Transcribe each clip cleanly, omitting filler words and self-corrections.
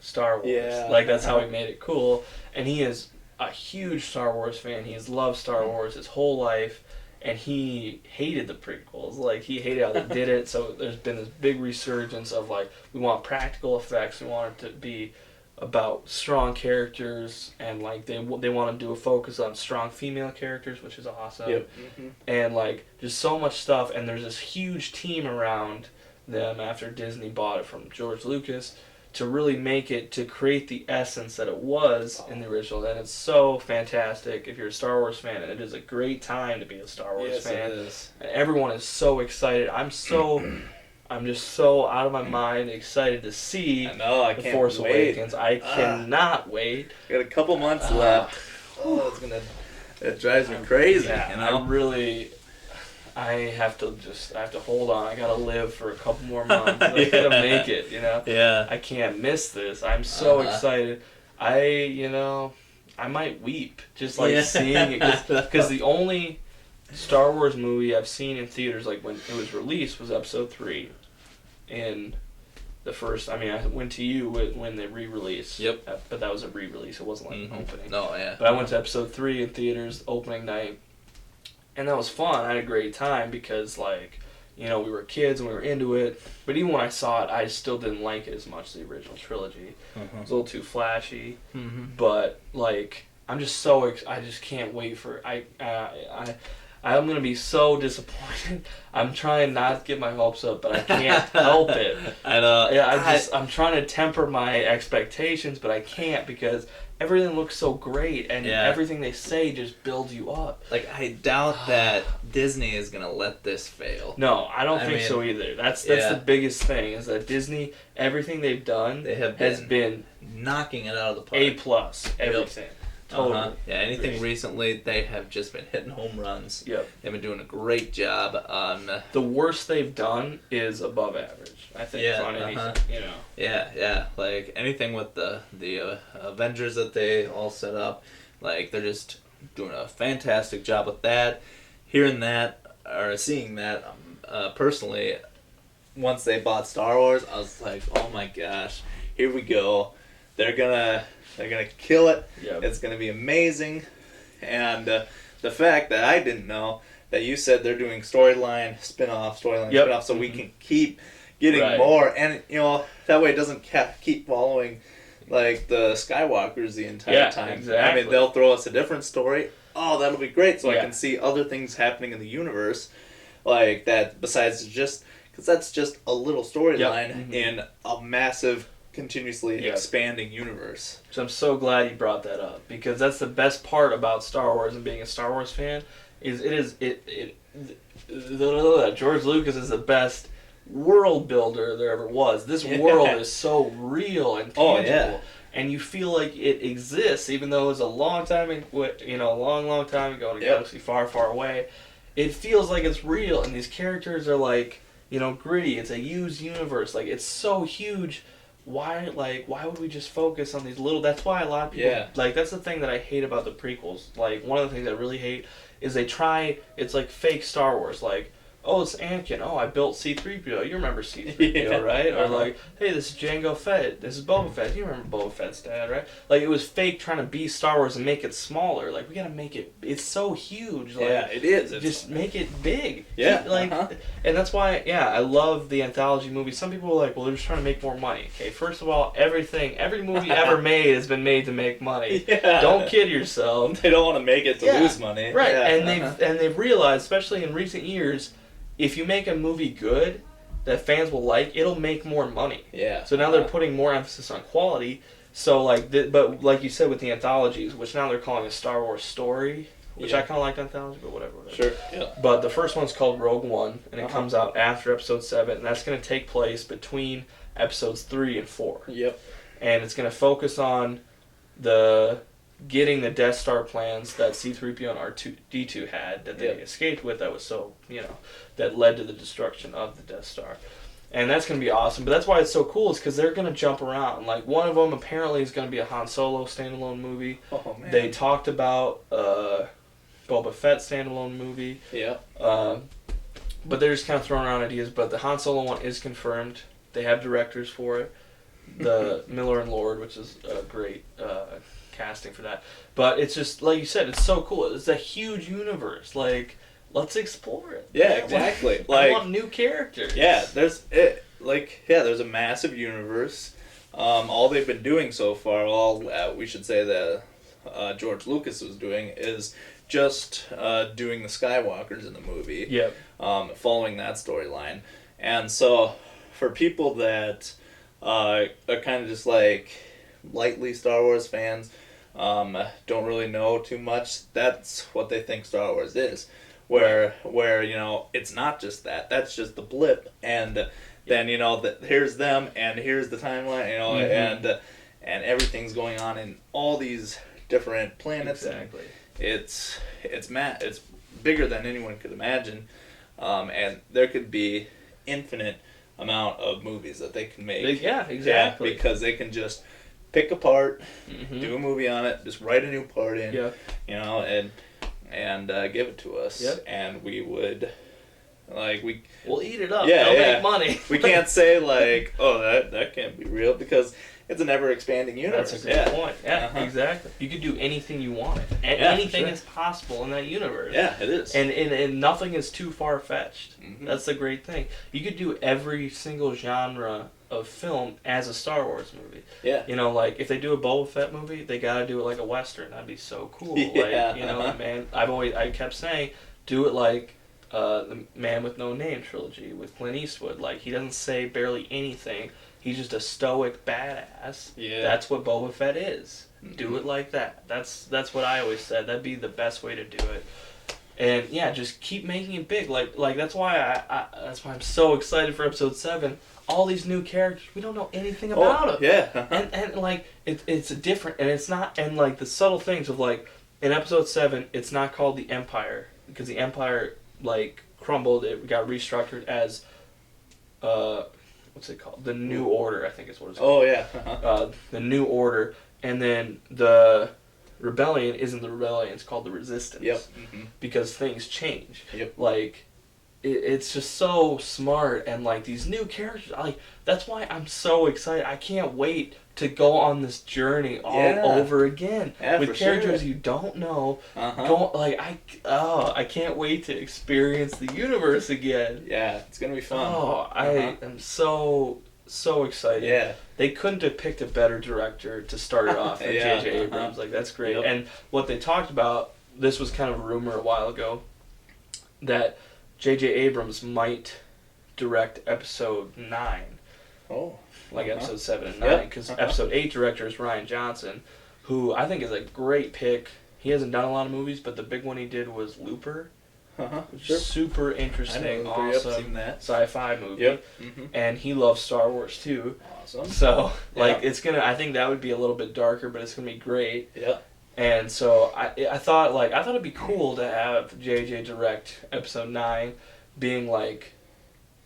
Star Wars. Yeah. Like, that's how he made it cool. And he is a huge Star Wars fan. He has loved Star Wars his whole life. And he hated the prequels. Like, he hated how they did it. So there's been this big resurgence of, like, we want practical effects. We want it to be about strong characters. And, like, they want to do a focus on strong female characters, which is awesome. Yep. Mm-hmm. And, like, just so much stuff. And there's this huge team around them after Disney bought it from George Lucas to really make it, to create the essence that it was in the original. And it's so fantastic if you're a Star Wars fan. And it is a great time to be a Star Wars fan. It is. And everyone is so excited. I'm just so out of my mind excited to see I The can't Force wait. Awakens. I cannot wait. Got a couple months left. It drives me crazy. Yeah, you know? I have to hold on. I gotta live for a couple more months. I gotta make it, you know? Yeah. I can't miss this. I'm so excited. I might weep just like seeing it. Because the only Star Wars movie I've seen in theaters, like when it was released, was Episode 3. In the first, I went to you when they re-released. Yep. But that was a re-release. It wasn't like an opening. No, yeah. But I went to Episode 3 in theaters opening night. And that was fun. I had a great time because, like, we were kids and we were into it. But even when I saw it, I still didn't like it as much as the original trilogy. It was a little too flashy. Mm-hmm. But, like, I'm just I just can't wait for... I'm going to be so disappointed. I'm trying not to get my hopes up, but I can't help it. I'm trying to temper my expectations, but I can't because everything looks so great, and everything they say just builds you up. Like, I doubt that Disney is going to let this fail. No, I don't think so either. That's the biggest thing, is that Disney, everything they've done has been knocking it out of the park. A+, everything. Totally. Yeah, anything recently, they have just been hitting home runs. Yep. They've been doing a great job on... The worst they've done is above average, I think, on anything, Yeah. Like, anything with the Avengers that they all set up, like, they're just doing a fantastic job with that. Hearing that, or seeing that, personally, once they bought Star Wars, I was like, oh my gosh, here we go. They're gonna kill it. Yep. It's gonna be amazing. And the fact that I didn't know that you said they're doing storyline spin-off, so we can keep getting more, and that way it doesn't keep following like the Skywalkers the entire time. Exactly. They'll throw us a different story. Oh, that'll be great, so I can see other things happening in the universe, like that. Besides because that's just a little storyline in a massive, continuously expanding universe. So I'm so glad you brought that up, because that's the best part about Star Wars and being a Star Wars fan is George Lucas is the best world builder there ever was. This world is so real and tangible, and you feel like it exists, even though it was a long time, long time ago in a galaxy far, far away. It feels like it's real, and these characters are like, gritty. It's a used universe. Like, it's so huge. Why would we just focus on these little... That's why a lot of people... Like, that's the thing that I hate about the prequels. Like, one of the things I really hate is they try... It's like fake Star Wars. Like, oh, it's Anakin. Oh, I built C-3PO. You remember C-3PO, right? Or like, hey, this is Jango Fett. This is Boba Fett. You remember Boba Fett's dad, right? Like, it was fake trying to be Star Wars and make it smaller. Like, we gotta make it... It's so huge. Like, it is. Just make it big. Yeah. And that's why, I love the anthology movies. Some people are like, well, they're just trying to make more money. Okay, first of all, every movie ever made has been made to make money. Yeah. Don't kid yourself. They don't want to make it to lose money. Right, Yeah. and they've realized, especially in recent years, if you make a movie good that fans will like, it'll make more money. Yeah. So now they're putting more emphasis on quality. So but like you said with the anthologies, which now they're calling a Star Wars story, which I kind of like anthology, but whatever. Sure. Yeah. But the first one's called Rogue One, and it comes out after Episode 7, and that's going to take place between Episodes 3 and 4. Yep. And it's going to focus on getting the Death Star plans that C-3PO and R2-D2 had that they escaped with, that was so, that led to the destruction of the Death Star. And that's going to be awesome. But that's why it's so cool, is because they're going to jump around. Like, one of them apparently is going to be a Han Solo standalone movie. Oh, man. They talked about Boba Fett standalone movie. Yeah. But they're just kind of throwing around ideas. But the Han Solo one is confirmed. They have directors for it. the Miller and Lord, which is a great casting for that. But it's just, like you said, it's so cool. It's a huge universe. Like, let's explore it. Yeah, exactly. I want new characters. Yeah, there's a massive universe. All they've been doing so far, we should say that George Lucas was doing, is just doing the Skywalkers in the movie. Yep. Following that storyline. And so, for people that are kind of just like lightly Star Wars fans, don't really know too much, that's what they think Star Wars is. Where it's not just that. That's just the blip. And then, here's them, and here's the timeline, Mm-hmm. and everything's going on in all these different planets. Exactly. It's bigger than anyone could imagine, and there could be infinite amount of movies that they can make. Yeah, exactly. Yeah, because they can just pick a part, Mm-hmm. do a movie on it, just write a new part in, Yeah. and give it to us, Yep. and we would, we'll eat it up. Yeah, They'll yeah. make money. We can't say that can't be real, because it's a never expanding universe. That's a good point. Yeah, Uh-huh. exactly. You could do anything you wanted. Yeah, Anything sure. is possible in that universe. Yeah, it is. And nothing is too far-fetched. Mhm. That's the great thing. You could do every single genre of film as a Star Wars movie. Yeah. If they do a Boba Fett movie, they gotta do it like a Western. That'd be so cool. Yeah, Man, I kept saying, do it like the Man with No Name trilogy with Clint Eastwood. Like, he doesn't say barely anything. He's just a stoic badass. Yeah. That's what Boba Fett is. Mhm. Do it like that. That's what I always said. That'd be the best way to do it. And yeah, just keep making it big. Like that's why that's why I'm so excited for episode 7. All these new characters, we don't know anything about them. Yeah. Uh-huh. And it's different, and it's not, and like the subtle things of like in episode 7, it's not called the Empire because the Empire crumbled. It got restructured as what's it called? The New Order, I think is what it's called. Oh, yeah. Uh-huh. The New Order, and then the Rebellion isn't the Rebellion, it's called the Resistance. Yep. Mm-hmm. Because things change. Yep. It's just so smart, and these new characters, that's why I'm so excited. I can't wait to go on this journey all over again with characters you don't know. Uh-huh. I can't wait to experience the universe again. Yeah, it's gonna be fun. Oh, I am so excited. Yeah. They couldn't have picked a better director to start it off than Yeah, J.J. Abrams. That's great. Yep. And what they talked about, this was kind of a rumor a while ago, that J.J. Abrams might direct episode 9. Oh. Episode 7 and 9. Because episode 8 director is Ryan Johnson, who I think is a great pick. He hasn't done a lot of movies, but the big one he did was Looper. Which is super interesting, awesome sci-fi movie. Yep. Mm-hmm. And he loves Star Wars too. Awesome. So it's gonna. I think that would be a little bit darker, but it's gonna be great. Yeah. And so I thought it'd be cool to have JJ direct episode 9, being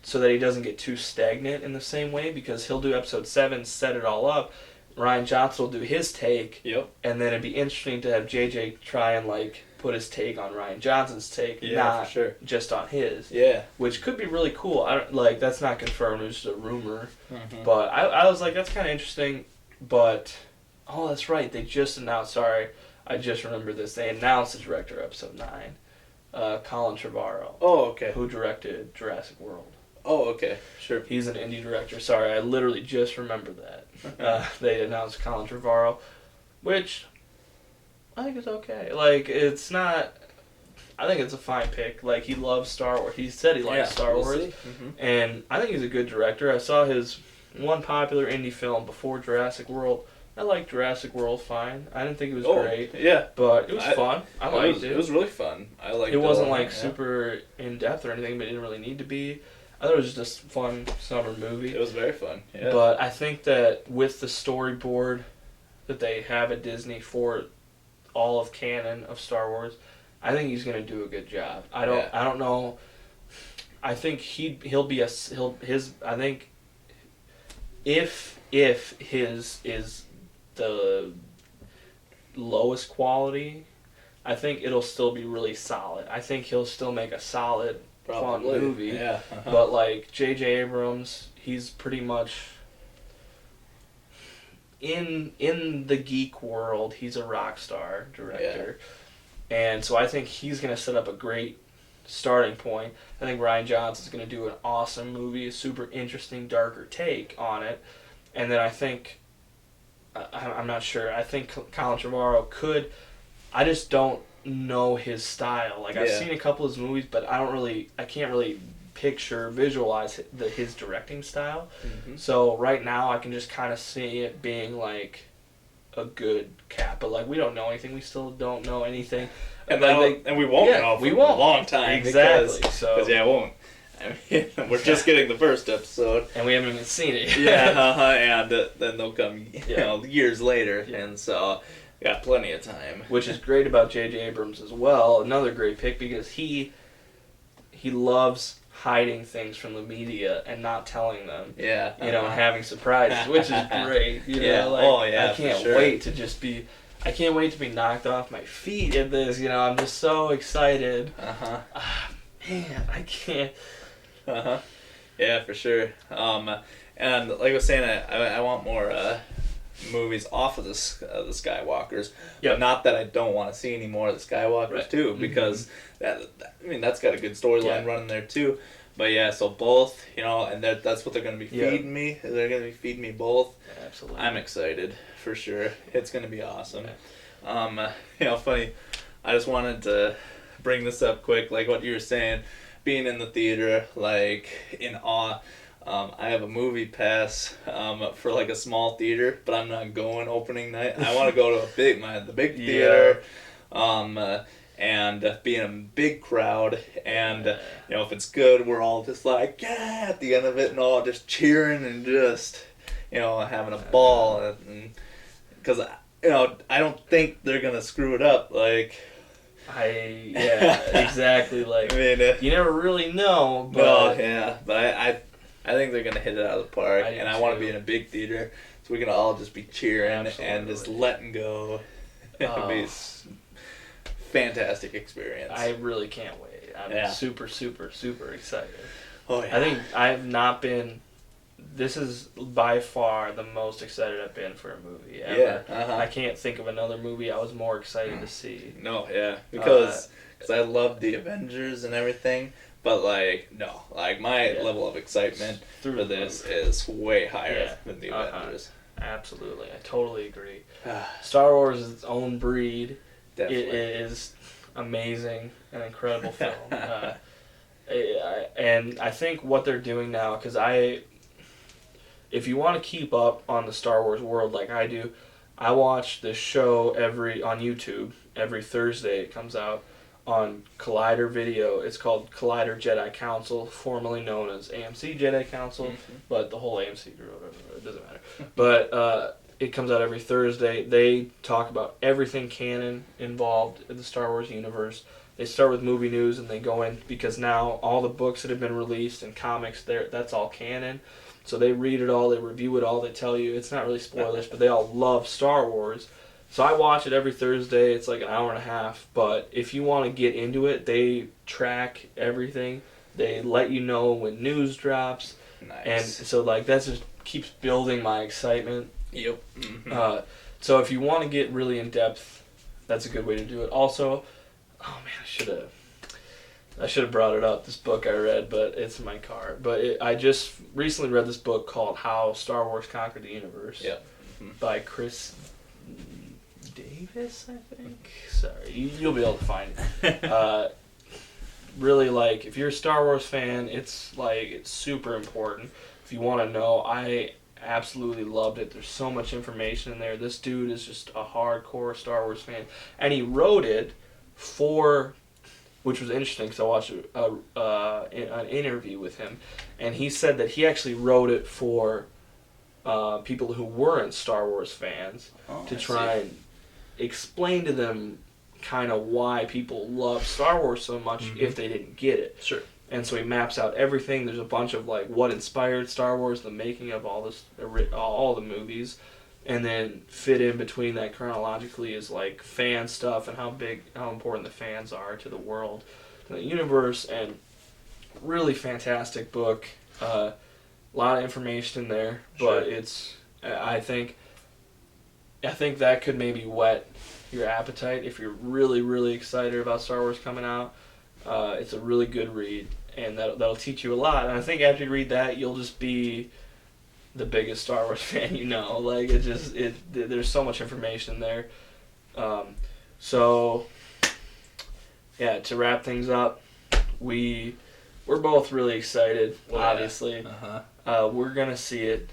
so that he doesn't get too stagnant in the same way, because he'll do episode 7, set it all up. Ryan Johnson will do his take. Yep. And then it'd be interesting to have JJ try and put his take on Ryan Johnson's take, not for sure. just on his. Yeah. Which could be really cool. I don't that's not confirmed. It's just a rumor. Mm-hmm. But I was like, that's kind of interesting. But that's right. They just announced. Sorry, I just remembered this. They announced the director of episode 9, Colin Trevorrow. Oh, okay. Who directed Jurassic World. Oh, okay. Sure. He's an indie director. Sorry, I literally just remembered that. They announced Colin Trevorrow, which I think is okay. It's not. I think it's a fine pick. He loves Star Wars. He said he likes Star Wars, Mm-hmm. and I think he's a good director. I saw his one popular indie film before Jurassic World. I liked Jurassic World fine. I didn't think it was great. Yeah. But it was fun. I liked it. It was really fun. I liked it. It wasn't super in depth or anything, but it didn't really need to be. I thought it was just a fun summer movie. It was very fun. Yeah. But I think that with the storyboard that they have at Disney for all of canon of Star Wars, I think he's gonna do a good job. I don't know. I think he'll be I think if his is the lowest quality, I think it'll still be really solid. I think he'll still make a solid fun movie. Yeah. But J.J. Abrams, he's pretty much in the geek world, he's a rock star director. Yeah. And so I think he's going to set up a great starting point. I think Rian Johnson's going to do an awesome movie, a super interesting, darker take on it. And then I think, I'm not sure, I think Colin Trevorrow could, I just don't know his style. Like, I've seen a couple of his movies, but I can't really visualize his directing style. Mm-hmm. So right now I can just kind of see it being like a good Cap, but like we don't know anything. We still don't know anything, and we won't know for a long time. Exactly. Because it won't. I mean, we're just getting the first episode, and we haven't even seen it. And then they'll come years later, and so we got plenty of time. Which is great about J.J. Abrams as well. Another great pick because he loves hiding things from the media and not telling them. Yeah. And having surprises, which is great. I can't wait to be knocked off my feet at this. I'm just so excited. Man, I can't. Yeah, for sure. And like I was saying, I want more movies off of the Skywalkers. But not that I don't want to see any more of the Skywalkers too, because that's got a good storyline running there too. But so both, and that's what they're going to be feeding me. They're going to be feeding me both. Absolutely. I'm excited for sure. It's going to be awesome. Funny. I just wanted to bring this up quick, like what you were saying, being in the theater, like in awe. I have a movie pass for like a small theater, but I'm not going opening night. I want to go to the big theater, and be in a big crowd, and if it's good, we're all just like at the end of it, and all just cheering and just having a ball, because I don't think they're gonna screw it up. Like exactly. Like I mean, you never really know. But but I think they're gonna hit it out of the park, and I want to be in a big theater so we can all just be cheering and just letting go. It'll be a fantastic experience. I really can't wait. I'm super, super, super excited. Oh yeah. I think I've not been. This is by far the most excited I've been for a movie ever. Yeah. I can't think of another movie I was more excited to see. No, because I love the Avengers and everything. But my level of excitement for this is way higher than the Avengers. Absolutely, I totally agree. Star Wars is its own breed. Definitely. It is amazing, an incredible film. And I think what they're doing now, because if you want to keep up on the Star Wars world like I do, I watch this show on YouTube every Thursday. It comes out on Collider Video. It's called Collider Jedi Council, formerly known as AMC Jedi Council, but the whole AMC group, whatever, it doesn't matter. But it comes out every Thursday. They talk about everything canon involved in the Star Wars universe. They start with movie news and they go in, because now all the books that have been released and comics, that's all canon. So they read it all, they review it all, they tell you. It's not really spoilers, but they all love Star Wars. So I watch it every Thursday. It's like an hour and a half. But if you want to get into it, they track everything. They let you know when news drops. Nice. And so that just keeps building my excitement. Yep. Mm-hmm. So if you want to get really in depth, that's a good way to do it. Also, oh man, I should have brought it up. This book I read, but it's in my car. But I just recently read this book called How Star Wars Conquered the Universe. Yep. By Chris Davis, I think. Sorry, you'll be able to find it. Really, if you're a Star Wars fan, it's super important. If you want to know, I absolutely loved it. There's so much information in there. This dude is just a hardcore Star Wars fan, and he wrote it which was interesting because I watched an interview with him, and he said that he actually wrote it for people who weren't Star Wars fans to try and explain to them kind of why people love Star Wars so much if they didn't get it. Sure. And so he maps out everything. There's a bunch of what inspired Star Wars, the making of all the movies, and then fit in between that chronologically is fan stuff and how important the fans are to the world, to the universe, and really fantastic book. A lot of information in there, but I think I think that could maybe whet your appetite if you're really, really excited about Star Wars coming out. It's a really good read, and that'll teach you a lot. And I think after you read that, you'll just be the biggest Star Wars fan you know. Like, there's so much information there. So, yeah, to wrap things up, we're both really excited, obviously. We're going to see it.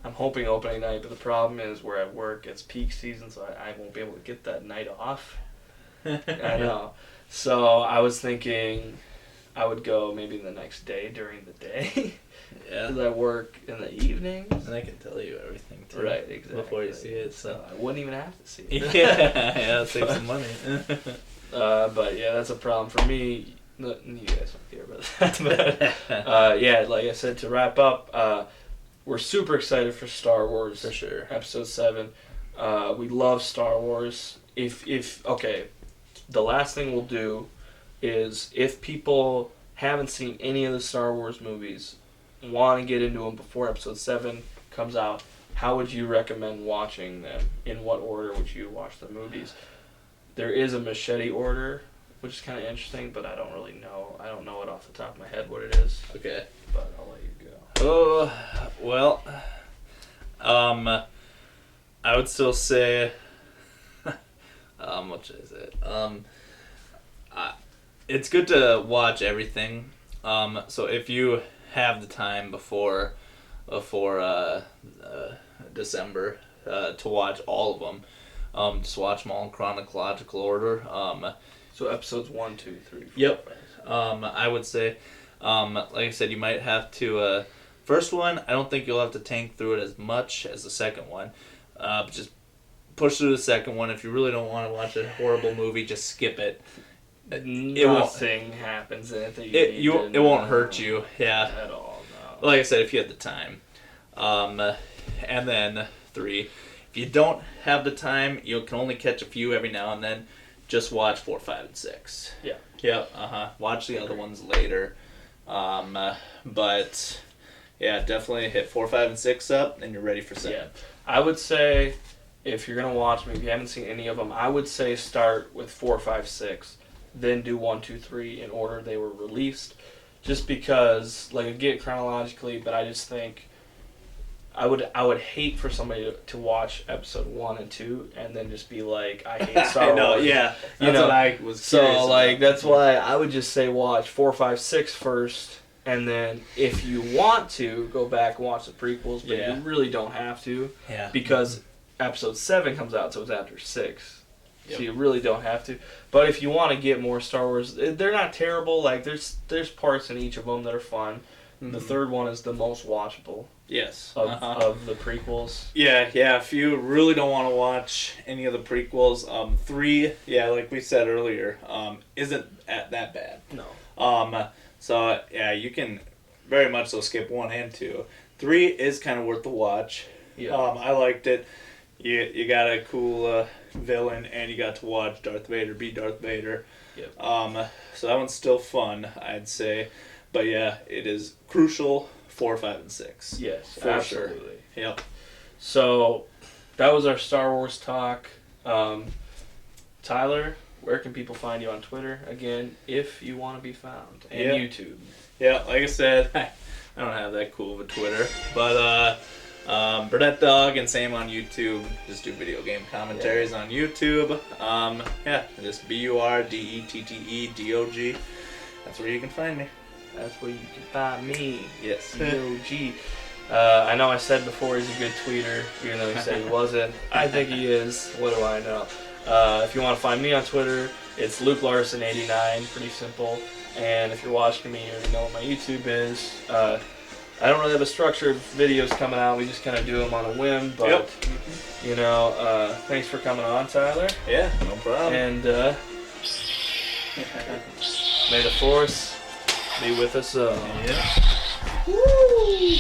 I'm hoping opening night, but the problem is we're at work. It's peak season, so I won't be able to get that night off. I know. So I was thinking I would go maybe the next day during the day. Yeah. Because I work in the evenings. And I can tell you everything, too. Right, exactly. Before you see it. So I wouldn't even have to see it. Yeah, save some money. But yeah, that's a problem for me. You guys don't care about that. But, yeah, like I said, to wrap up, we're super excited for Star Wars. For sure. Episode 7. We love Star Wars. Okay, the last thing we'll do is if people haven't seen any of the Star Wars movies, want to get into them before Episode 7 comes out, how would you recommend watching them? In what order would you watch the movies? There is a machete order, which is kind of interesting, but I don't really know. I don't know it off the top of my head what it is. Okay. But I'll let you go. Oh, well, I would still say, what is it? It's good to watch everything. So if you have the time before December to watch all of them, just watch them all in chronological order. So episodes 1, 2, 3, 4. Yep. I would say, like I said, you might have to. First one, I don't think you'll have to tank through it as much as the second one. But just push through the second one. If you really don't want to watch a horrible movie, just skip it. Nothing happens in it that it won't hurt you. Yeah. At all. No. Like I said, if you had the time. And then 3. If you don't have the time, you can only catch a few every now and then. Just watch 4, 5, and 6. Yeah. Yep. Watch the other ones later. But yeah, definitely hit 4, 5, and 6 up, and you're ready for 7. Yeah. I would say if you're gonna watch them, if you haven't seen any of them, I would say start with 4, 5, 6, then do 1, 2, 3 in order they were released. Just because, like, I get it chronologically, but I just think I would hate for somebody to watch episode 1 and 2 and then just be like, I hate Star Wars. I know, yeah. That's what I was so curious like about. That's why I would just say watch 4, 5, 6 first, and then if you want to go back and watch the prequels, but you really don't have to, because episode 7 comes out, so it's after 6. Yep. So you really don't have to. But if you want to get more Star Wars, they're not terrible. Like there's parts in each of them that are fun. Mm-hmm. The third one is the most watchable. Yes. Of the prequels. Yeah. If you really don't want to watch any of the prequels, 3, like we said earlier, isn't that bad. No. So yeah, you can very much so skip 1 and 2. 3 is kind of worth the watch. Yeah. I liked it. You got a cool villain, and you got to watch Darth Vader be Darth Vader. Yep. So that one's still fun, I'd say. But yeah, it is crucial 4, 5, and 6. Yes, for absolutely. Sure. Yep. So that was our Star Wars talk. Tyler, where can people find you on Twitter? Again, if you want to be found. And YouTube. Yeah, like I said, I don't have that cool of a Twitter. But Burdette Dog, and same on YouTube. Just do video game commentaries on YouTube. Just BURDETTEDOG. That's where you can find me. That's where you can find me. Yes. DOG. I know I said before he's a good tweeter, even though he said he wasn't. I think he is. What do I know? If you want to find me on Twitter, it's LukeLarson89. Pretty simple. And if you're watching me, you already know what my YouTube is. I don't really have a structured videos coming out. We just kind of do them on a whim. But, thanks for coming on, Tyler. Yeah, no problem. And may the Force be with us all. Yeah. Woo!